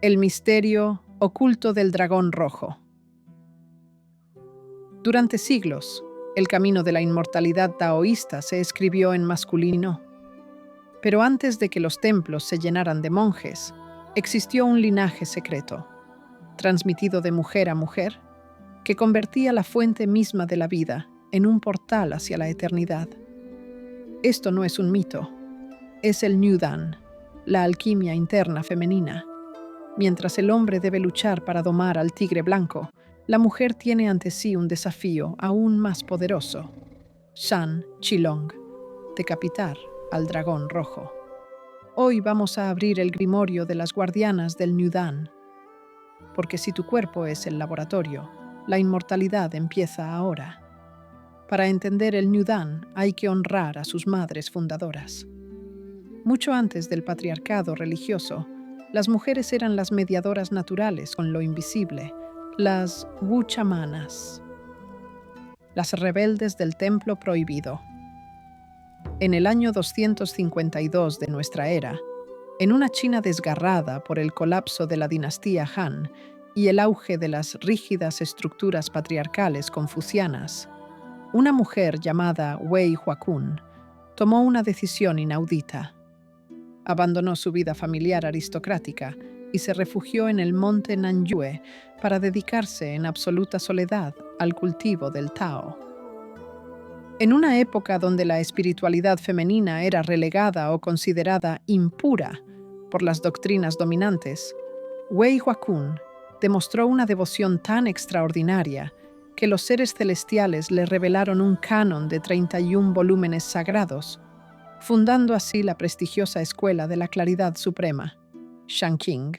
El misterio oculto del dragón rojo. Durante siglos, el camino de la inmortalidad taoísta se escribió en masculino. Pero antes de que los templos se llenaran de monjes, existió un linaje secreto, transmitido de mujer a mujer, que convertía la fuente misma de la vida en un portal hacia la eternidad. Esto no es un mito, es el Nüdan, la alquimia interna femenina. Mientras el hombre debe luchar para domar al tigre blanco, la mujer tiene ante sí un desafío aún más poderoso: Shan Qilong, decapitar al dragón rojo. Hoy vamos a abrir el grimorio de las guardianas del Nüdan, porque si tu cuerpo es el laboratorio, la inmortalidad empieza ahora. Para entender el Nüdan hay que honrar a sus madres fundadoras. Mucho antes del patriarcado religioso, las mujeres eran las mediadoras naturales con lo invisible, las wuchamanas, las rebeldes del templo prohibido. En el año 252 de nuestra era, en una China desgarrada por el colapso de la dinastía Han y el auge de las rígidas estructuras patriarcales confucianas, una mujer llamada Wei Huakun tomó una decisión inaudita. Abandonó su vida familiar aristocrática y se refugió en el monte Nanyue para dedicarse en absoluta soledad al cultivo del Tao. En una época donde la espiritualidad femenina era relegada o considerada impura por las doctrinas dominantes, Wei Huakun demostró una devoción tan extraordinaria que los seres celestiales le revelaron un canon de 31 volúmenes sagrados, fundando así la prestigiosa Escuela de la Claridad Suprema, Shanqing.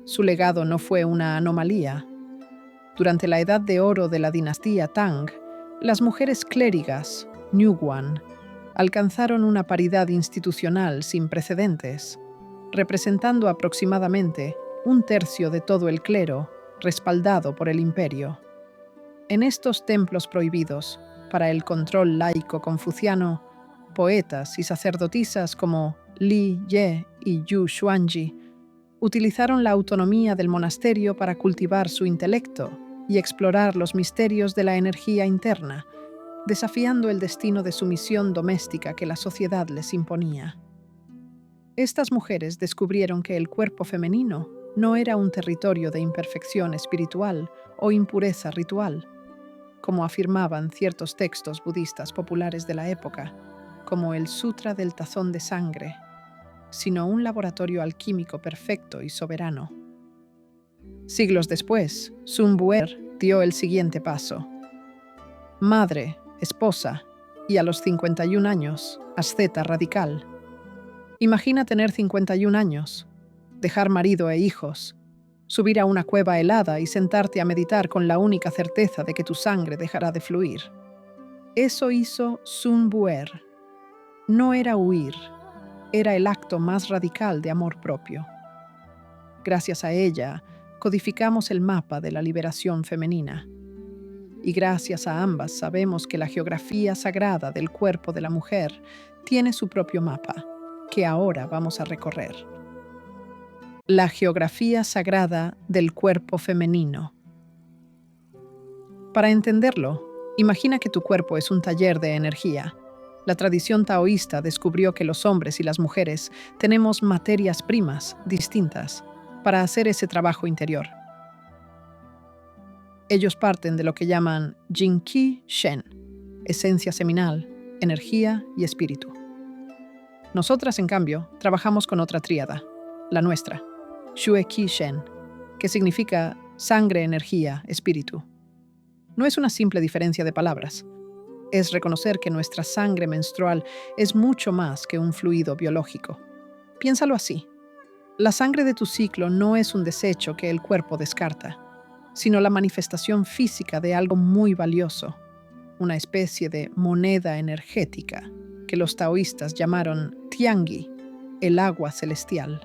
Su legado no fue una anomalía. Durante la Edad de Oro de la dinastía Tang, las mujeres clérigas, Nyuguan, alcanzaron una paridad institucional sin precedentes, representando aproximadamente un tercio de todo el clero, respaldado por el imperio. En estos templos prohibidos, para el control laico confuciano, poetas y sacerdotisas como Li Ye y Yu Xuanji utilizaron la autonomía del monasterio para cultivar su intelecto y explorar los misterios de la energía interna, desafiando el destino de sumisión doméstica que la sociedad les imponía. Estas mujeres descubrieron que el cuerpo femenino no era un territorio de imperfección espiritual o impureza ritual, como afirmaban ciertos textos budistas populares de la época, como el Sutra del Tazón de Sangre, sino un laboratorio alquímico perfecto y soberano. Siglos después, Sun Bu'er dio el siguiente paso. Madre, esposa y a los 51 años, asceta radical. Imagina tener 51 años, dejar marido e hijos, subir a una cueva helada y sentarte a meditar con la única certeza de que tu sangre dejará de fluir. Eso hizo Sun Bu'er. No era huir, era el acto más radical de amor propio. Gracias a ella, codificamos el mapa de la liberación femenina. Y gracias a ambas sabemos que la geografía sagrada del cuerpo de la mujer tiene su propio mapa, que ahora vamos a recorrer. La geografía sagrada del cuerpo femenino. Para entenderlo, imagina que tu cuerpo es un taller de energía. La tradición taoísta descubrió que los hombres y las mujeres tenemos materias primas distintas para hacer ese trabajo interior. Ellos parten de lo que llaman Jing Qi Shen, esencia seminal, energía y espíritu. Nosotras, en cambio, trabajamos con otra tríada, la nuestra, Xue Qi Shen, que significa sangre, energía, espíritu. No es una simple diferencia de palabras. Es reconocer que nuestra sangre menstrual es mucho más que un fluido biológico. Piénsalo así. La sangre de tu ciclo no es un desecho que el cuerpo descarta, sino la manifestación física de algo muy valioso, una especie de moneda energética que los taoístas llamaron Tiangi, el agua celestial.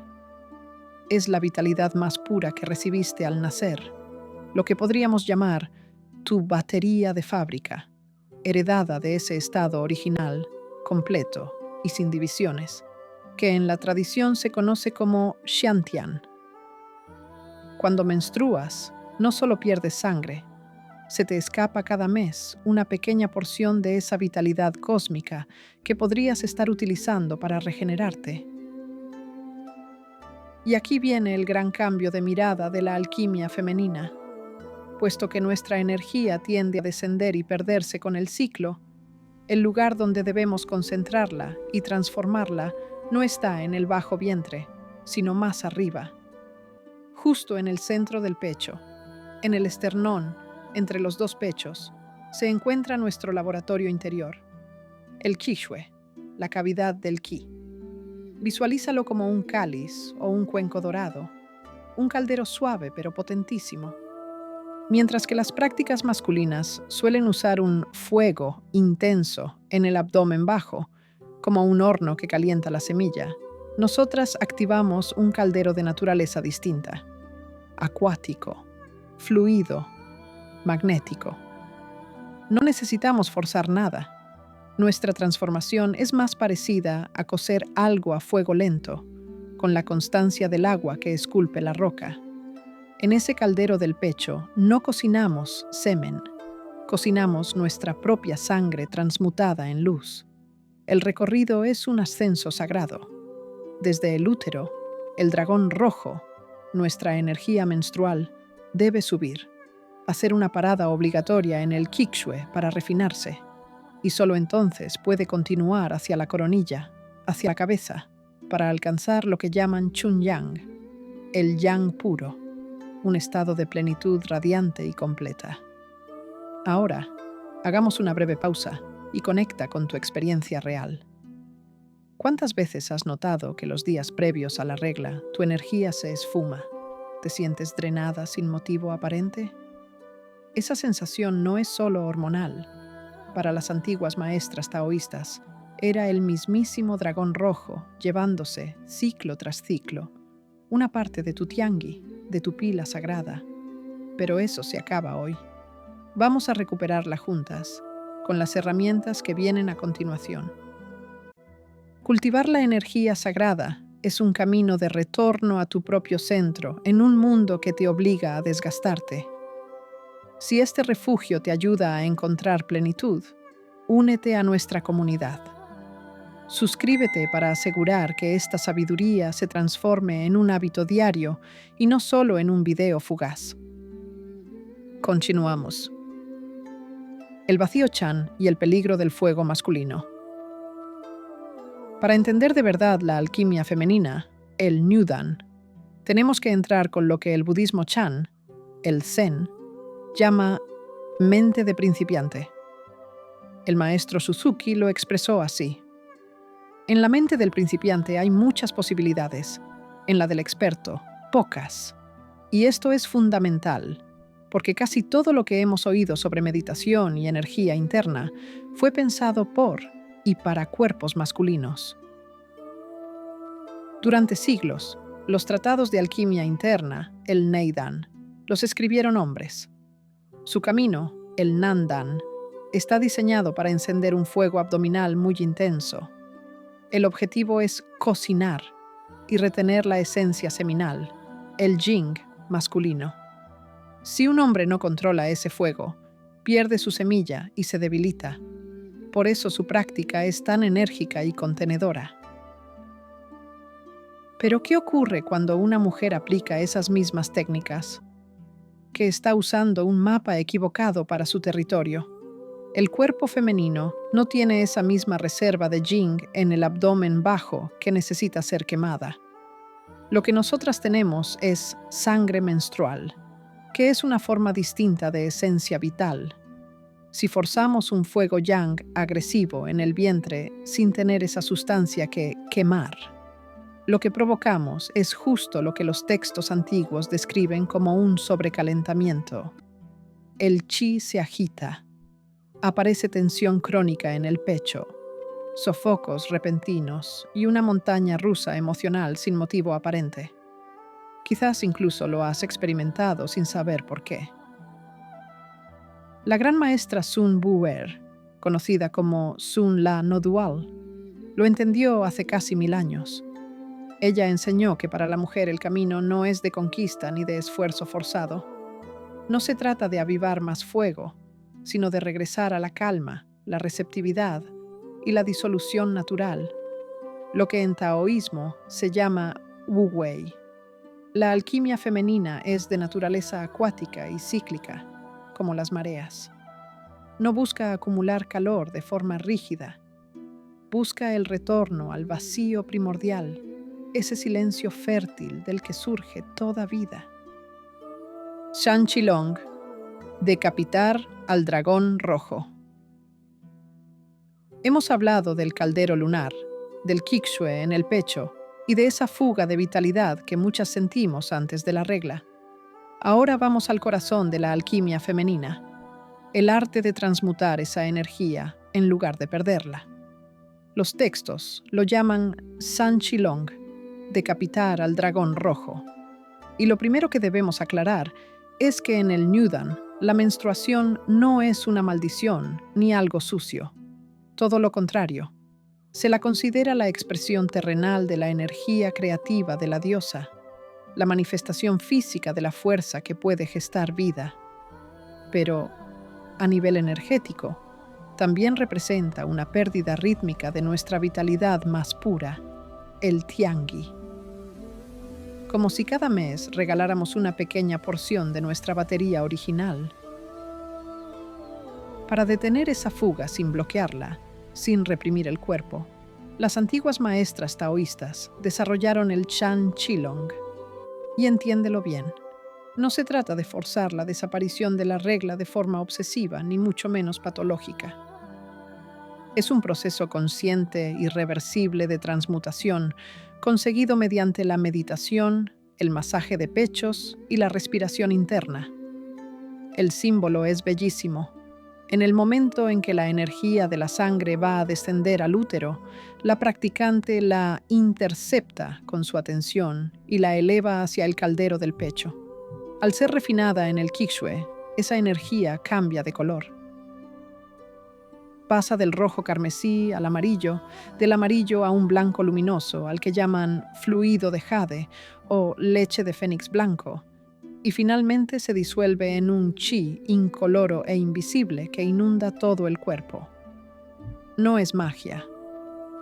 Es la vitalidad más pura que recibiste al nacer, lo que podríamos llamar tu batería de fábrica, heredada de ese estado original, completo y sin divisiones, que en la tradición se conoce como Xiantian, Cuando menstruas, no solo pierdes sangre, se te escapa cada mes una pequeña porción de esa vitalidad cósmica que podrías estar utilizando para regenerarte. Y aquí viene el gran cambio de mirada de la alquimia femenina. Puesto que nuestra energía tiende a descender y perderse con el ciclo, el lugar donde debemos concentrarla y transformarla no está en el bajo vientre, sino más arriba, justo en el centro del pecho, en el esternón, entre los dos pechos, se encuentra nuestro laboratorio interior, el Qishue, la cavidad del Qi. Visualízalo como un cáliz o un cuenco dorado, un caldero suave pero potentísimo. Mientras que las prácticas masculinas suelen usar un fuego intenso en el abdomen bajo, como un horno que calienta la semilla, nosotras activamos un caldero de naturaleza distinta, acuático, fluido, magnético. No necesitamos forzar nada. Nuestra transformación es más parecida a cocer algo a fuego lento, con la constancia del agua que esculpe la roca. En ese caldero del pecho no cocinamos semen, cocinamos nuestra propia sangre transmutada en luz. El recorrido es un ascenso sagrado. Desde el útero, el dragón rojo, nuestra energía menstrual, debe subir, hacer una parada obligatoria en el Qishue para refinarse, y solo entonces puede continuar hacia la coronilla, hacia la cabeza, para alcanzar lo que llaman Chun Yang, el Yang puro, un estado de plenitud radiante y completa. Ahora, hagamos una breve pausa y conecta con tu experiencia real. ¿Cuántas veces has notado que los días previos a la regla tu energía se esfuma? ¿Te sientes drenada sin motivo aparente? Esa sensación no es solo hormonal. Para las antiguas maestras taoístas, era el mismísimo dragón rojo llevándose, ciclo tras ciclo, una parte de tu tiangi, de tu pila sagrada. Pero eso se acaba hoy. Vamos a recuperarla juntas, con las herramientas que vienen a continuación. Cultivar la energía sagrada es un camino de retorno a tu propio centro en un mundo que te obliga a desgastarte. Si este refugio te ayuda a encontrar plenitud, únete a nuestra comunidad. Suscríbete para asegurar que esta sabiduría se transforme en un hábito diario y no solo en un video fugaz. Continuamos. El vacío Chan y el peligro del fuego masculino. Para entender de verdad la alquimia femenina, el Nyudan, tenemos que entrar con lo que el budismo Chan, el Zen, llama mente de principiante. El maestro Suzuki lo expresó así. En la mente del principiante hay muchas posibilidades, en la del experto, pocas. Y esto es fundamental, porque casi todo lo que hemos oído sobre meditación y energía interna fue pensado por y para cuerpos masculinos. Durante siglos, los tratados de alquimia interna, el Neidan, los escribieron hombres. Su camino, el Nandan, está diseñado para encender un fuego abdominal muy intenso. El objetivo es cocinar y retener la esencia seminal, el Jing masculino. Si un hombre no controla ese fuego, pierde su semilla y se debilita. Por eso su práctica es tan enérgica y contenedora. Pero ¿qué ocurre cuando una mujer aplica esas mismas técnicas? Que está usando un mapa equivocado para su territorio. El cuerpo femenino no tiene esa misma reserva de Jing en el abdomen bajo que necesita ser quemada. Lo que nosotras tenemos es sangre menstrual, que es una forma distinta de esencia vital. Si forzamos un fuego yang agresivo en el vientre sin tener esa sustancia que quemar, lo que provocamos es justo lo que los textos antiguos describen como un sobrecalentamiento. El chi se agita. Aparece tensión crónica en el pecho, sofocos repentinos y una montaña rusa emocional sin motivo aparente. Quizás incluso lo has experimentado sin saber por qué. La gran maestra Sun Bu-er, conocida como Sun La No Dual, lo entendió hace casi 1000 años. Ella enseñó que para la mujer el camino no es de conquista ni de esfuerzo forzado. No se trata de avivar más fuego, sino de regresar a la calma, la receptividad y la disolución natural, lo que en taoísmo se llama Wu Wei. La alquimia femenina es de naturaleza acuática y cíclica, como las mareas. No busca acumular calor de forma rígida. Busca el retorno al vacío primordial, ese silencio fértil del que surge toda vida. Shan Qilong, decapitar al dragón rojo. Hemos hablado del caldero lunar, del Qixue en el pecho y de esa fuga de vitalidad que muchas sentimos antes de la regla. Ahora vamos al corazón de la alquimia femenina, el arte de transmutar esa energía en lugar de perderla. Los textos lo llaman San Qilong, decapitar al dragón rojo. Y lo primero que debemos aclarar es que en el Nyudan, la menstruación no es una maldición ni algo sucio. Todo lo contrario. Se la considera la expresión terrenal de la energía creativa de la diosa, la manifestación física de la fuerza que puede gestar vida. Pero, a nivel energético, también representa una pérdida rítmica de nuestra vitalidad más pura, el Tiangi. Como si cada mes regaláramos una pequeña porción de nuestra batería original. Para detener esa fuga sin bloquearla, sin reprimir el cuerpo, las antiguas maestras taoístas desarrollaron el Shan Qilong. Y entiéndelo bien, no se trata de forzar la desaparición de la regla de forma obsesiva, ni mucho menos patológica. Es un proceso consciente y reversible de transmutación, conseguido mediante la meditación, el masaje de pechos y la respiración interna. El símbolo es bellísimo. En el momento en que la energía de la sangre va a descender al útero, la practicante la intercepta con su atención y la eleva hacia el caldero del pecho. Al ser refinada en el Qixue, esa energía cambia de color. Pasa del rojo carmesí al amarillo, del amarillo a un blanco luminoso, al que llaman fluido de jade o leche de fénix blanco, y finalmente se disuelve en un chi incoloro e invisible que inunda todo el cuerpo. No es magia.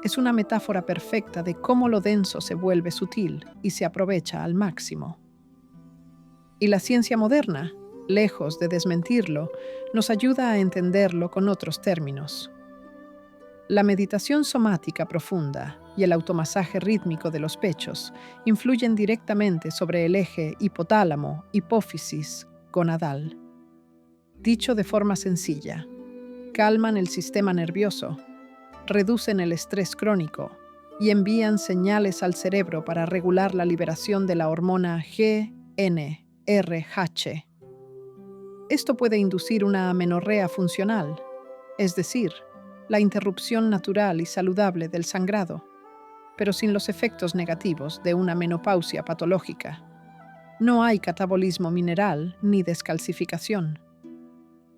Es una metáfora perfecta de cómo lo denso se vuelve sutil y se aprovecha al máximo. Y la ciencia moderna, lejos de desmentirlo, nos ayuda a entenderlo con otros términos. La meditación somática profunda y el automasaje rítmico de los pechos influyen directamente sobre el eje hipotálamo-hipófisis-gonadal. Dicho de forma sencilla, calman el sistema nervioso, reducen el estrés crónico y envían señales al cerebro para regular la liberación de la hormona GnRH. Esto puede inducir una amenorrea funcional, es decir, la interrupción natural y saludable del sangrado, pero sin los efectos negativos de una menopausia patológica. No hay catabolismo mineral ni descalcificación.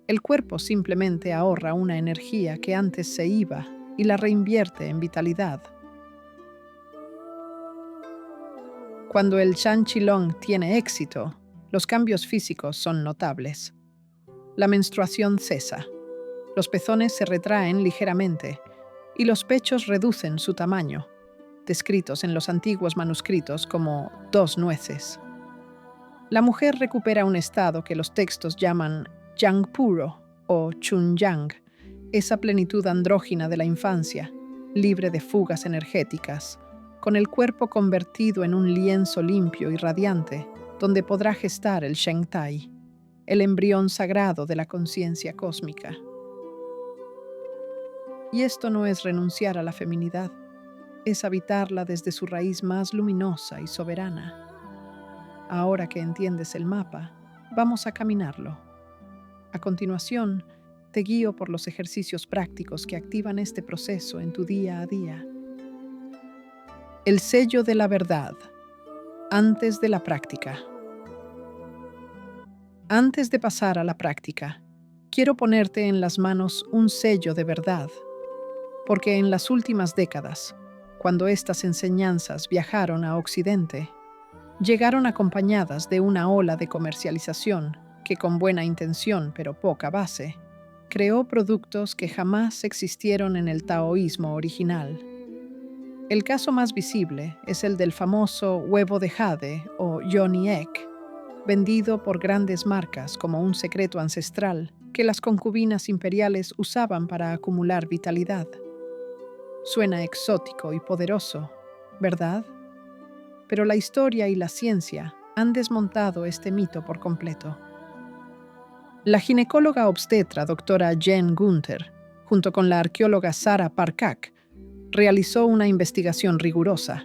El cuerpo simplemente ahorra una energía que antes se iba y la reinvierte en vitalidad. Cuando el Shan Qilong tiene éxito, los cambios físicos son notables. La menstruación cesa. Los pezones se retraen ligeramente y los pechos reducen su tamaño, descritos en los antiguos manuscritos como 2 nueces. La mujer recupera un estado que los textos llaman yang puro o chunyang, esa plenitud andrógina de la infancia, libre de fugas energéticas, con el cuerpo convertido en un lienzo limpio y radiante, donde podrá gestar el Shengtai, el embrión sagrado de la conciencia cósmica. Y esto no es renunciar a la feminidad, es habitarla desde su raíz más luminosa y soberana. Ahora que entiendes el mapa, vamos a caminarlo. A continuación, te guío por los ejercicios prácticos que activan este proceso en tu día a día. El sello de la verdad, antes de la práctica. Antes de pasar a la práctica, quiero ponerte en las manos un sello de verdad, porque en las últimas décadas, cuando estas enseñanzas viajaron a Occidente, llegaron acompañadas de una ola de comercialización que, con buena intención pero poca base, creó productos que jamás existieron en el taoísmo original. El caso más visible es el del famoso huevo de jade o Yoni Egg, vendido por grandes marcas como un secreto ancestral que las concubinas imperiales usaban para acumular vitalidad. Suena exótico y poderoso, ¿verdad? Pero la historia y la ciencia han desmontado este mito por completo. La ginecóloga obstetra doctora Jen Gunther, junto con la arqueóloga Sara Parcak, realizó una investigación rigurosa.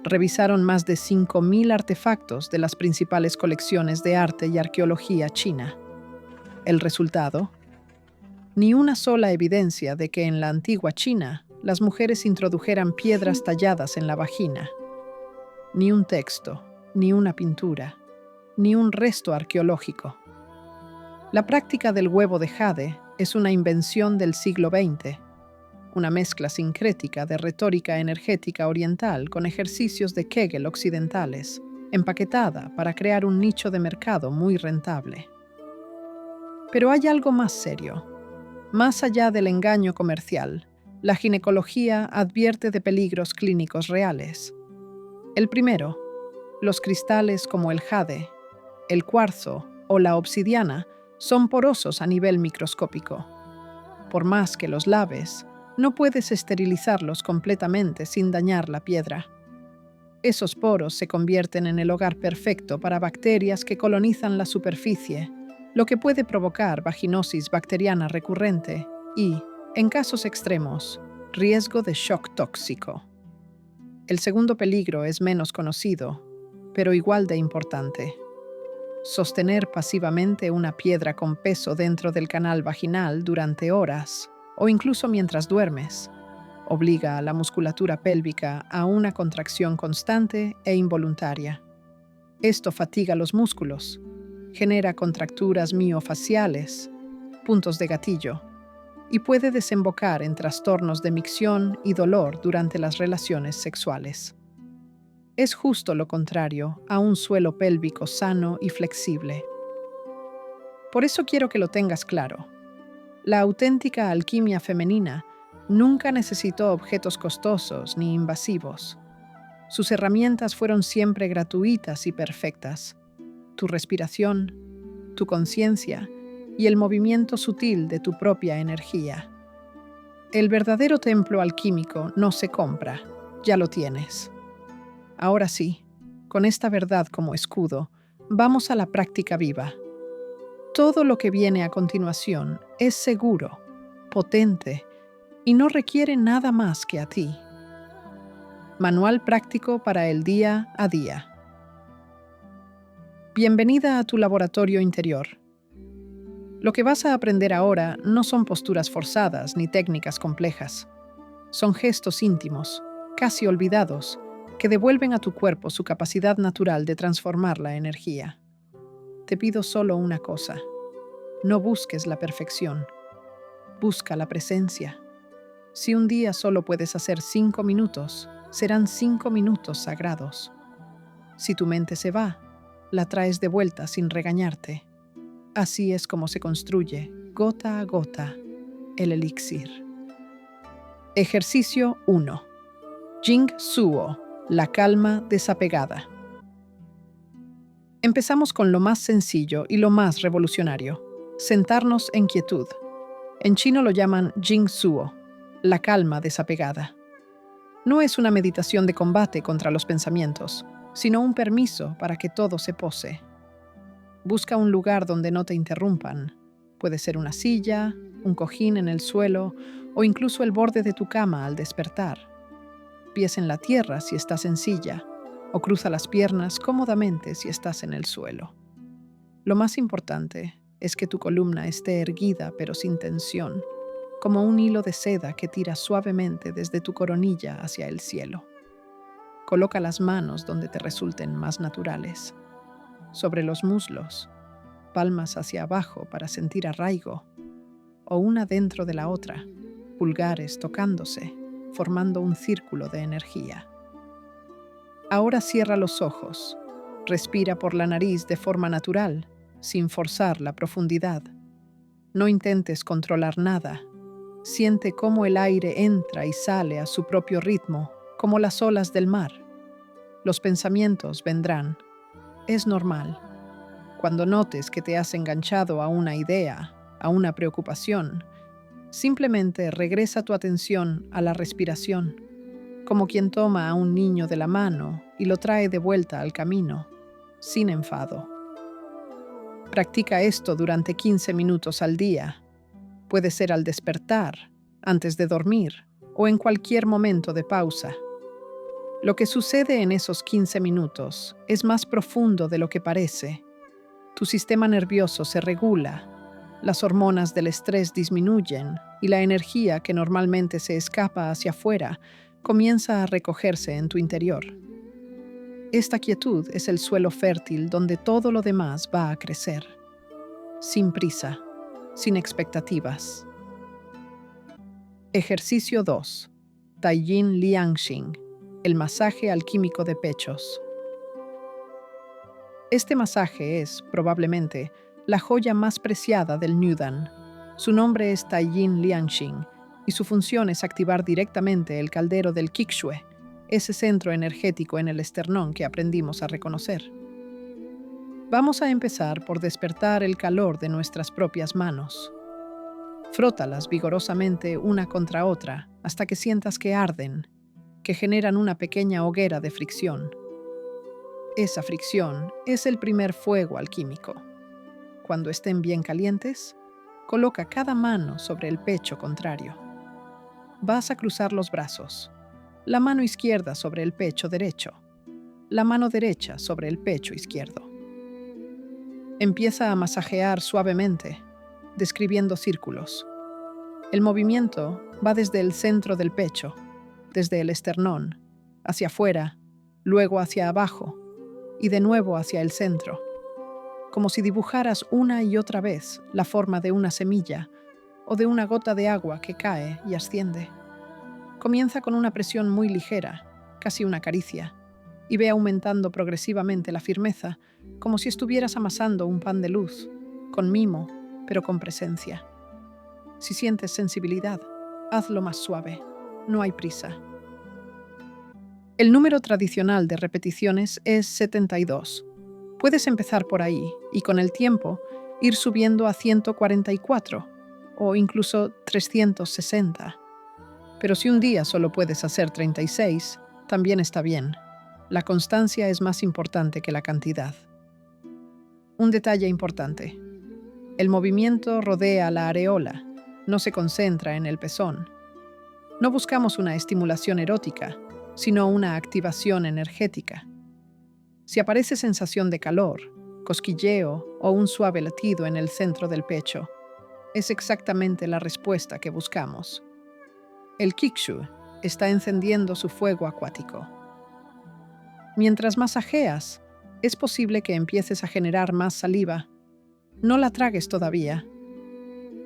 Revisaron más de 5.000 artefactos de las principales colecciones de arte y arqueología china. El resultado: ni una sola evidencia de que en la antigua China las mujeres introdujeran piedras talladas en la vagina. Ni un texto, ni una pintura, ni un resto arqueológico. La práctica del huevo de jade es una invención del siglo XX, una mezcla sincrética de retórica energética oriental con ejercicios de Kegel occidentales, empaquetada para crear un nicho de mercado muy rentable. Pero hay algo más serio. Más allá del engaño comercial, la ginecología advierte de peligros clínicos reales. El primero, los cristales como el jade, el cuarzo o la obsidiana son porosos a nivel microscópico. Por más que los laves, no puedes esterilizarlos completamente sin dañar la piedra. Esos poros se convierten en el hogar perfecto para bacterias que colonizan la superficie, lo que puede provocar vaginosis bacteriana recurrente y, en casos extremos, riesgo de shock tóxico. El segundo peligro es menos conocido, pero igual de importante. Sostener pasivamente una piedra con peso dentro del canal vaginal durante horas, o incluso mientras duermes, obliga a la musculatura pélvica a una contracción constante e involuntaria. Esto fatiga los músculos, genera contracturas miofaciales, puntos de gatillo, y puede desembocar en trastornos de micción y dolor durante las relaciones sexuales. Es justo lo contrario a un suelo pélvico sano y flexible. Por eso quiero que lo tengas claro. La auténtica alquimia femenina nunca necesitó objetos costosos ni invasivos. Sus herramientas fueron siempre gratuitas y perfectas. Tu respiración, tu conciencia y el movimiento sutil de tu propia energía. El verdadero templo alquímico no se compra, ya lo tienes. Ahora sí, con esta verdad como escudo, vamos a la práctica viva. Todo lo que viene a continuación es seguro, potente y no requiere nada más que a ti. Manual práctico para el día a día. Bienvenida a tu laboratorio interior. Lo que vas a aprender ahora no son posturas forzadas ni técnicas complejas. Son gestos íntimos, casi olvidados, que devuelven a tu cuerpo su capacidad natural de transformar la energía. Te pido solo una cosa. No busques la perfección. Busca la presencia. Si un día solo puedes hacer 5 minutos, serán 5 minutos sagrados. Si tu mente se va, la traes de vuelta sin regañarte. Así es como se construye, gota a gota, el elixir. Ejercicio 1. Jing Suo, la calma desapegada. Empezamos con lo más sencillo y lo más revolucionario: sentarnos en quietud. En chino lo llaman Jing Suo, la calma desapegada. No es una meditación de combate contra los pensamientos, sino un permiso para que todo se pose. Busca un lugar donde no te interrumpan. Puede ser una silla, un cojín en el suelo o incluso el borde de tu cama al despertar. Pies en la tierra si estás en silla, o cruza las piernas cómodamente si estás en el suelo. Lo más importante es que tu columna esté erguida pero sin tensión, como un hilo de seda que tira suavemente desde tu coronilla hacia el cielo. Coloca las manos donde te resulten más naturales, sobre los muslos, palmas hacia abajo para sentir arraigo, o una dentro de la otra, pulgares tocándose, formando un círculo de energía. Ahora cierra los ojos. Respira por la nariz de forma natural, sin forzar la profundidad. No intentes controlar nada. Siente cómo el aire entra y sale a su propio ritmo, como las olas del mar. Los pensamientos vendrán. Es normal. Cuando notes que te has enganchado a una idea, a una preocupación, simplemente regresa tu atención a la respiración, como quien toma a un niño de la mano y lo trae de vuelta al camino, sin enfado. Practica esto durante 15 minutos al día. Puede ser al despertar, antes de dormir o en cualquier momento de pausa. Lo que sucede en esos 15 minutos es más profundo de lo que parece. Tu sistema nervioso se regula, las hormonas del estrés disminuyen y la energía que normalmente se escapa hacia afuera comienza a recogerse en tu interior. Esta quietud es el suelo fértil donde todo lo demás va a crecer. Sin prisa, sin expectativas. Ejercicio 2. Taiyín Liangxing, el masaje alquímico de pechos. Este masaje es, probablemente, la joya más preciada del Nyudan. Su nombre es Taiyín Liangxing y su función es activar directamente el caldero del Qixue, ese centro energético en el esternón que aprendimos a reconocer. Vamos a empezar por despertar el calor de nuestras propias manos. Frótalas vigorosamente una contra otra hasta que sientas que arden, que generan una pequeña hoguera de fricción. Esa fricción es el primer fuego alquímico. Cuando estén bien calientes, coloca cada mano sobre el pecho contrario. Vas a cruzar los brazos. La mano izquierda sobre el pecho derecho. La mano derecha sobre el pecho izquierdo. Empieza a masajear suavemente, describiendo círculos. El movimiento va desde el centro del pecho, desde el esternón, hacia afuera, luego hacia abajo y de nuevo hacia el centro, como si dibujaras una y otra vez la forma de una semilla o de una gota de agua que cae y asciende. Comienza con una presión muy ligera, casi una caricia, y ve aumentando progresivamente la firmeza, como si estuvieras amasando un pan de luz, con mimo, pero con presencia. Si sientes sensibilidad, hazlo más suave. No hay prisa. El número tradicional de repeticiones es 72. Puedes empezar por ahí y con el tiempo ir subiendo a 144 o incluso 360. Pero si un día solo puedes hacer 36, también está bien. La constancia es más importante que la cantidad. Un detalle importante. El movimiento rodea la areola, no se concentra en el pezón. No buscamos una estimulación erótica, sino una activación energética. Si aparece sensación de calor, cosquilleo o un suave latido en el centro del pecho, es exactamente la respuesta que buscamos. El Qixue está encendiendo su fuego acuático. Mientras masajeas, es posible que empieces a generar más saliva. No la tragues todavía.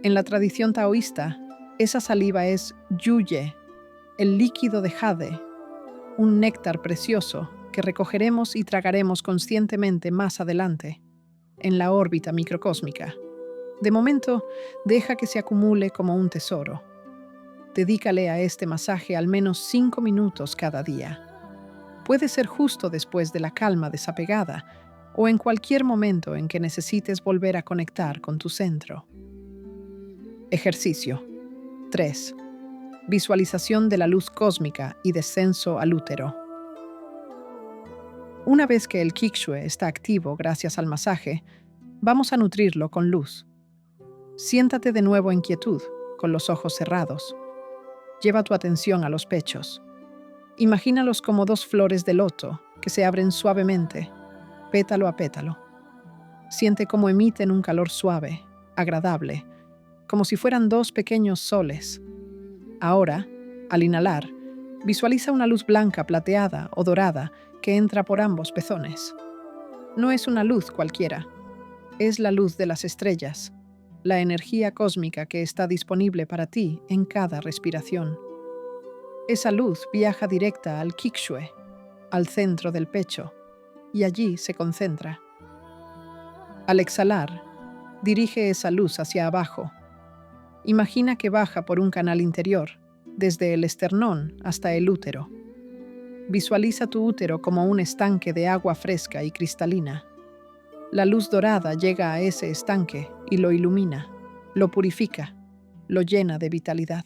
En la tradición taoísta, esa saliva es yuye, el líquido de jade, un néctar precioso que recogeremos y tragaremos conscientemente más adelante, en la órbita microcósmica. De momento, deja que se acumule como un tesoro. Dedícale a este masaje al menos 5 minutos cada día. Puede ser justo después de la calma desapegada o en cualquier momento en que necesites volver a conectar con tu centro. Ejercicio 3. Visualización de la luz cósmica y descenso al útero. Una vez que el Qixue está activo gracias al masaje, vamos a nutrirlo con luz. Siéntate de nuevo en quietud, con los ojos cerrados. Lleva tu atención a los pechos. Imagínalos como dos flores de loto que se abren suavemente, pétalo a pétalo. Siente cómo emiten un calor suave, agradable, como si fueran dos pequeños soles. Ahora, al inhalar, visualiza una luz blanca, plateada o dorada que entra por ambos pezones. No es una luz cualquiera, es la luz de las estrellas, la energía cósmica que está disponible para ti en cada respiración. Esa luz viaja directa al Kikshue, al centro del pecho, y allí se concentra. Al exhalar, dirige esa luz hacia abajo. Imagina que baja por un canal interior, desde el esternón hasta el útero. Visualiza tu útero como un estanque de agua fresca y cristalina. La luz dorada llega a ese estanque y lo ilumina, lo purifica, lo llena de vitalidad.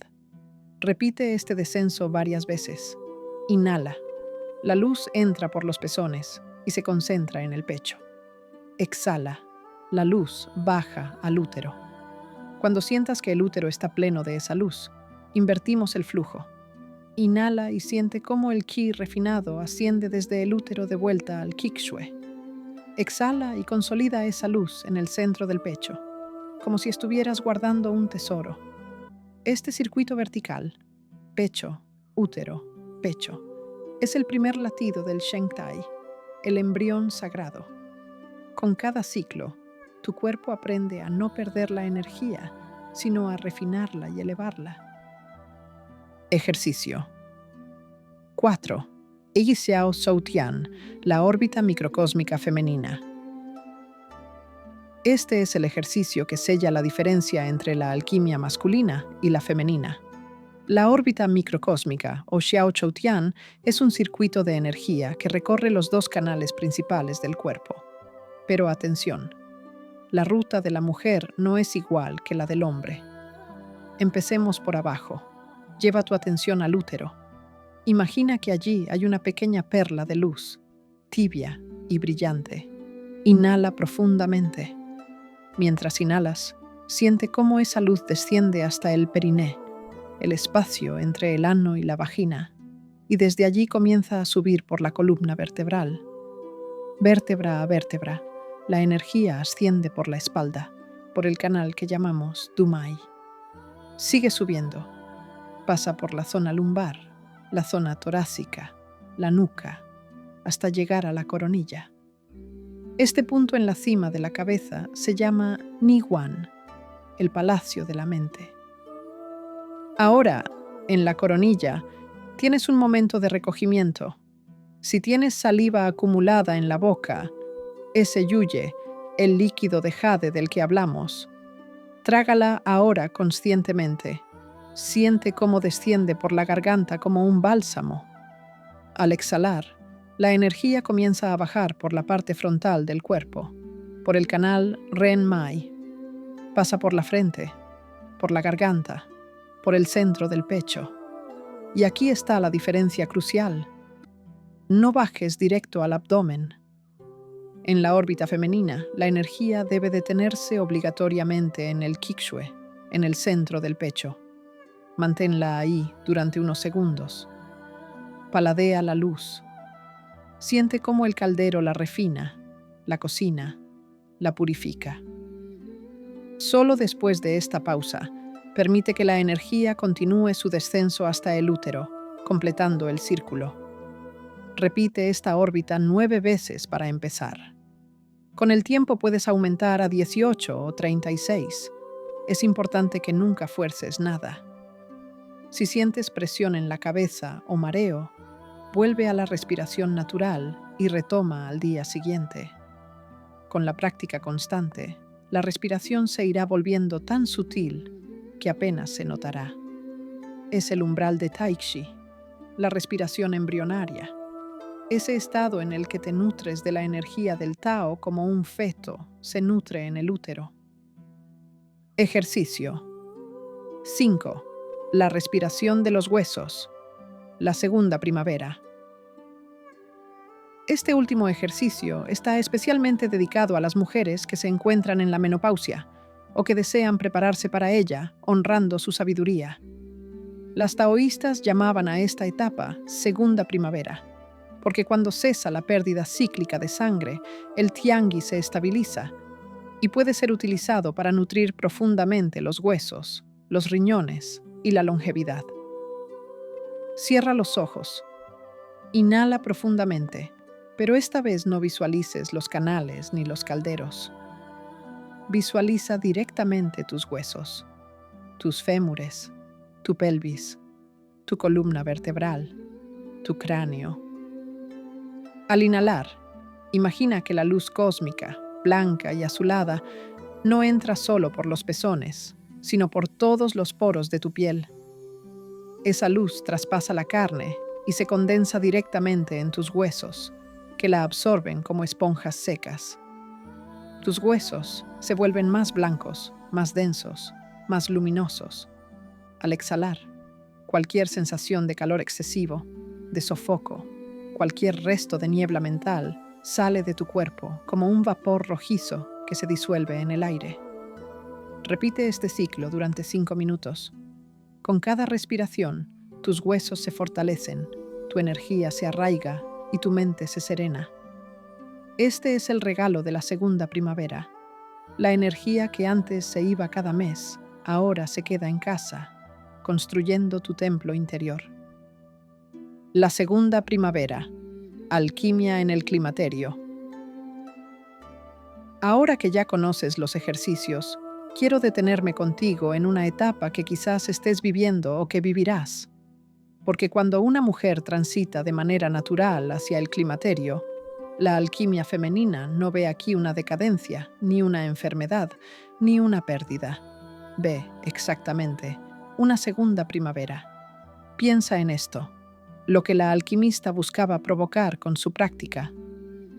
Repite este descenso varias veces. Inhala. La luz entra por los pezones y se concentra en el pecho. Exhala. La luz baja al útero. Cuando sientas que el útero está pleno de esa luz, invertimos el flujo. Inhala y siente cómo el ki refinado asciende desde el útero de vuelta al Kikshue. Exhala y consolida esa luz en el centro del pecho, como si estuvieras guardando un tesoro. Este circuito vertical, pecho, útero, pecho, es el primer latido del Shengtai, el embrión sagrado. Con cada ciclo, tu cuerpo aprende a no perder la energía, sino a refinarla y elevarla. Ejercicio 4. Yi Xiao Shou Tian, la órbita microcósmica femenina. Este es el ejercicio que sella la diferencia entre la alquimia masculina y la femenina. La órbita microcósmica, o Xiao Shou Tian, es un circuito de energía que recorre los dos canales principales del cuerpo. Pero atención, la ruta de la mujer no es igual que la del hombre. Empecemos por abajo. Lleva tu atención al útero. Imagina que allí hay una pequeña perla de luz, tibia y brillante. Inhala profundamente. Mientras inhalas, siente cómo esa luz desciende hasta el periné, el espacio entre el ano y la vagina, y desde allí comienza a subir por la columna vertebral. Vértebra a vértebra, la energía asciende por la espalda, por el canal que llamamos Dumai. Sigue subiendo. Pasa por la zona lumbar, la zona torácica, la nuca, hasta llegar a la coronilla. Este punto en la cima de la cabeza se llama Niwan, el palacio de la mente. Ahora, en la coronilla, tienes un momento de recogimiento. Si tienes saliva acumulada en la boca, ese yuye, el líquido de jade del que hablamos, trágala ahora conscientemente. Siente cómo desciende por la garganta como un bálsamo. Al exhalar, la energía comienza a bajar por la parte frontal del cuerpo, por el canal Ren Mai. Pasa por la frente, por la garganta, por el centro del pecho. Y aquí está la diferencia crucial. No bajes directo al abdomen. En la órbita femenina, la energía debe detenerse obligatoriamente en el Kikshue, en el centro del pecho. Manténla ahí durante unos segundos. Paladea la luz. Siente cómo el caldero la refina, la cocina, la purifica. Solo después de esta pausa, permite que la energía continúe su descenso hasta el útero, completando el círculo. Repite esta órbita 9 veces para empezar. Con el tiempo puedes aumentar a 18 o 36. Es importante que nunca fuerces nada. Si sientes presión en la cabeza o mareo, vuelve a la respiración natural y retoma al día siguiente. Con la práctica constante, la respiración se irá volviendo tan sutil que apenas se notará. Es el umbral de Tai Chi, la respiración embrionaria, ese estado en el que te nutres de la energía del Tao como un feto se nutre en el útero. Ejercicio 5. La respiración de los huesos. La segunda primavera. Este último ejercicio está especialmente dedicado a las mujeres que se encuentran en la menopausia o que desean prepararse para ella, honrando su sabiduría. Las taoístas llamaban a esta etapa segunda primavera, porque cuando cesa la pérdida cíclica de sangre, el tiangi se estabiliza y puede ser utilizado para nutrir profundamente los huesos, los riñones y la longevidad. Cierra los ojos. Inhala profundamente, pero esta vez no visualices los canales ni los calderos. Visualiza directamente tus huesos, tus fémures, tu pelvis, tu columna vertebral, tu cráneo. Al inhalar, imagina que la luz cósmica, blanca y azulada, no entra solo por los pezones, sino por todos los poros de tu piel. Esa luz traspasa la carne y se condensa directamente en tus huesos, que la absorben como esponjas secas. Tus huesos se vuelven más blancos, más densos, más luminosos. Al exhalar, cualquier sensación de calor excesivo, de sofoco, cualquier resto de niebla mental sale de tu cuerpo como un vapor rojizo que se disuelve en el aire. Repite este ciclo durante 5 minutos. Con cada respiración, tus huesos se fortalecen, tu energía se arraiga y tu mente se serena. Este es el regalo de la segunda primavera. La energía que antes se iba cada mes, ahora se queda en casa, construyendo tu templo interior. La segunda primavera. Alquimia en el climaterio. Ahora que ya conoces los ejercicios, quiero detenerme contigo en una etapa que quizás estés viviendo o que vivirás. Porque cuando una mujer transita de manera natural hacia el climaterio, la alquimia femenina no ve aquí una decadencia, ni una enfermedad, ni una pérdida. Ve, exactamente, una segunda primavera. Piensa en esto, lo que la alquimista buscaba provocar con su práctica,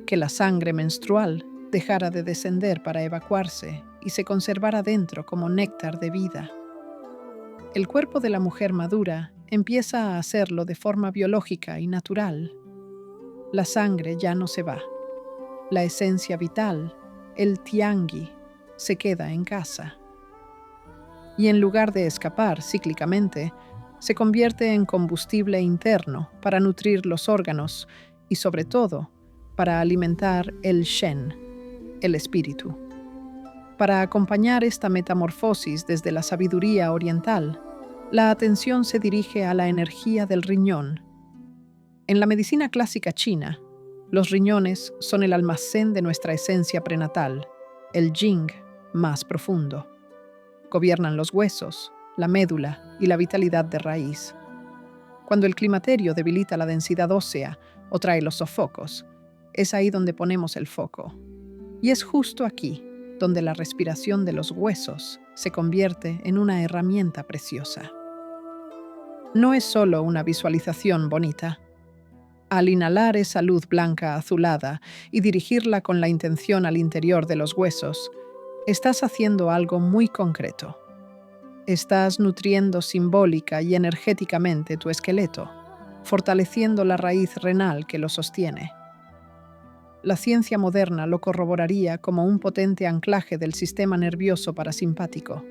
que la sangre menstrual dejara de descender para evacuarse y se conservara dentro como néctar de vida. El cuerpo de la mujer madura empieza a hacerlo de forma biológica y natural. La sangre ya no se va. La esencia vital, el tiangi, se queda en casa. Y en lugar de escapar cíclicamente, se convierte en combustible interno para nutrir los órganos y, sobre todo, para alimentar el Shen, el espíritu. Para acompañar esta metamorfosis desde la sabiduría oriental, la atención se dirige a la energía del riñón. En la medicina clásica china, los riñones son el almacén de nuestra esencia prenatal, el Jing más profundo. Gobiernan los huesos, la médula y la vitalidad de raíz. Cuando el climaterio debilita la densidad ósea o trae los sofocos, es ahí donde ponemos el foco. Y es justo aquí donde la respiración de los huesos se convierte en una herramienta preciosa. No es solo una visualización bonita. Al inhalar esa luz blanca azulada y dirigirla con la intención al interior de los huesos, estás haciendo algo muy concreto. Estás nutriendo simbólica y energéticamente tu esqueleto, fortaleciendo la raíz renal que lo sostiene. La ciencia moderna lo corroboraría como un potente anclaje del sistema nervioso parasimpático.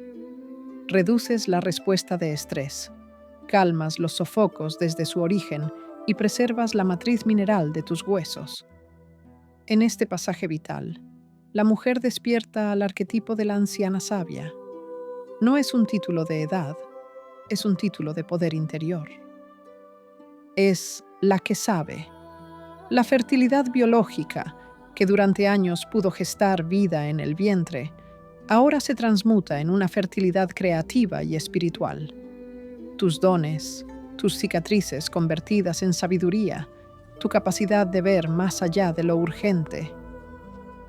Reduces la respuesta de estrés, calmas los sofocos desde su origen y preservas la matriz mineral de tus huesos. En este pasaje vital, la mujer despierta al arquetipo de la anciana sabia. No es un título de edad, es un título de poder interior. Es la que sabe. La fertilidad biológica, que durante años pudo gestar vida en el vientre, ahora se transmuta en una fertilidad creativa y espiritual. Tus dones, tus cicatrices convertidas en sabiduría, tu capacidad de ver más allá de lo urgente.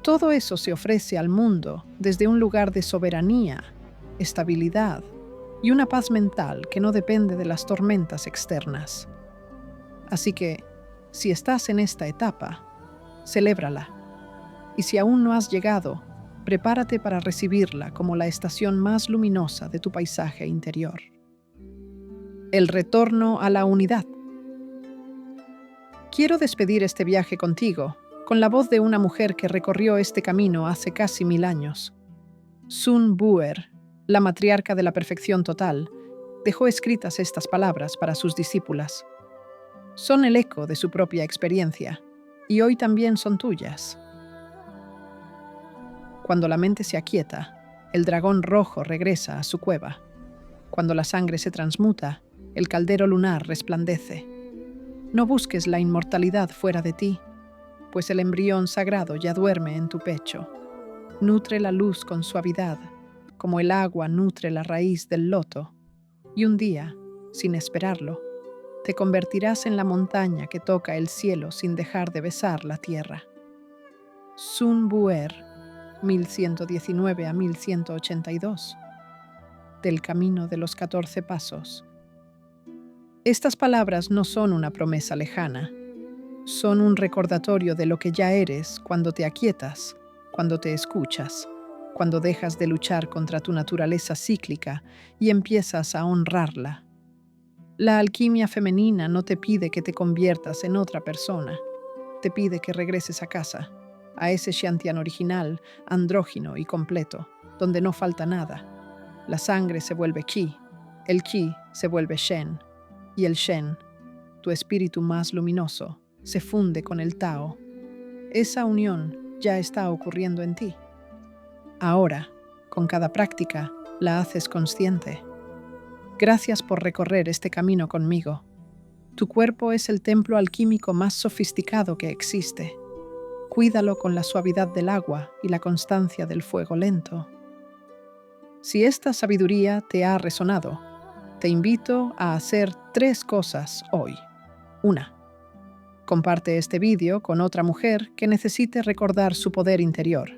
Todo eso se ofrece al mundo desde un lugar de soberanía, estabilidad y una paz mental que no depende de las tormentas externas. Así que, si estás en esta etapa, celébrala. Y si aún no has llegado, prepárate para recibirla como la estación más luminosa de tu paisaje interior. El retorno a la unidad. Quiero despedir este viaje contigo con la voz de una mujer que recorrió este camino hace casi 1000 años. Sun Bu'er, la matriarca de la perfección total, dejó escritas estas palabras para sus discípulas. Son el eco de su propia experiencia, y hoy también son tuyas. Cuando la mente se aquieta, el dragón rojo regresa a su cueva. Cuando la sangre se transmuta, el caldero lunar resplandece. No busques la inmortalidad fuera de ti, pues el embrión sagrado ya duerme en tu pecho. Nutre la luz con suavidad, como el agua nutre la raíz del loto, y un día, sin esperarlo, Te convertirás en la montaña que toca el cielo sin dejar de besar la tierra. Sun Bu'er, 1119 a 1182. Del camino de los 14 pasos. Estas palabras no son una promesa lejana, son un recordatorio de lo que ya eres cuando te aquietas, cuando te escuchas, cuando dejas de luchar contra tu naturaleza cíclica y empiezas a honrarla. La alquimia femenina no te pide que te conviertas en otra persona, te pide que regreses a casa, a ese Shantian original, andrógino y completo, donde no falta nada. La sangre se vuelve Qi, el Qi se vuelve Shen, y el Shen, tu espíritu más luminoso, se funde con el Tao. Esa unión ya está ocurriendo en ti. Ahora, con cada práctica, la haces consciente. Gracias por recorrer este camino conmigo. Tu cuerpo es el templo alquímico más sofisticado que existe. Cuídalo con la suavidad del agua y la constancia del fuego lento. Si esta sabiduría te ha resonado, te invito a hacer 3 cosas hoy. 1. Comparte este vídeo con otra mujer que necesite recordar su poder interior.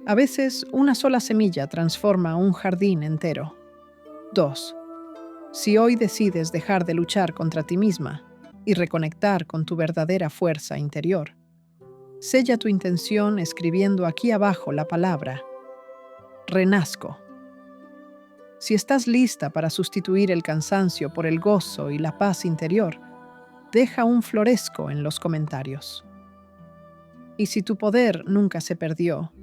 A veces, una sola semilla transforma un jardín entero. 2. Si hoy decides dejar de luchar contra ti misma y reconectar con tu verdadera fuerza interior, sella tu intención escribiendo aquí abajo la palabra renazco. Si estás lista para sustituir el cansancio por el gozo y la paz interior, deja un floresco en los comentarios. Y si tu poder nunca se perdió,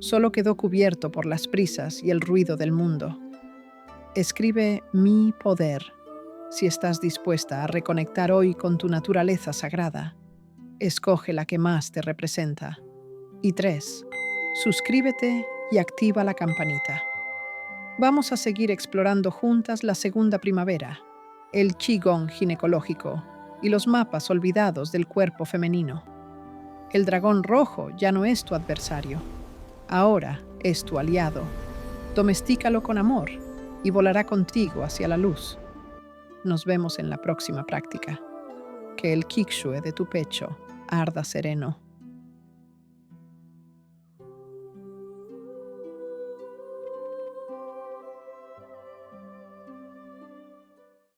solo quedó cubierto por las prisas y el ruido del mundo, escribe mi poder si estás dispuesta a reconectar hoy con tu naturaleza sagrada. Escoge la que más te representa. Y 3. Suscríbete y activa la campanita. Vamos a seguir explorando juntas la segunda primavera, el Qigong ginecológico y los mapas olvidados del cuerpo femenino. El dragón rojo ya no es tu adversario, ahora es tu aliado. Domestícalo con amor y volará contigo hacia la luz. Nos vemos en la próxima práctica. Que el Qigong de tu pecho arda sereno.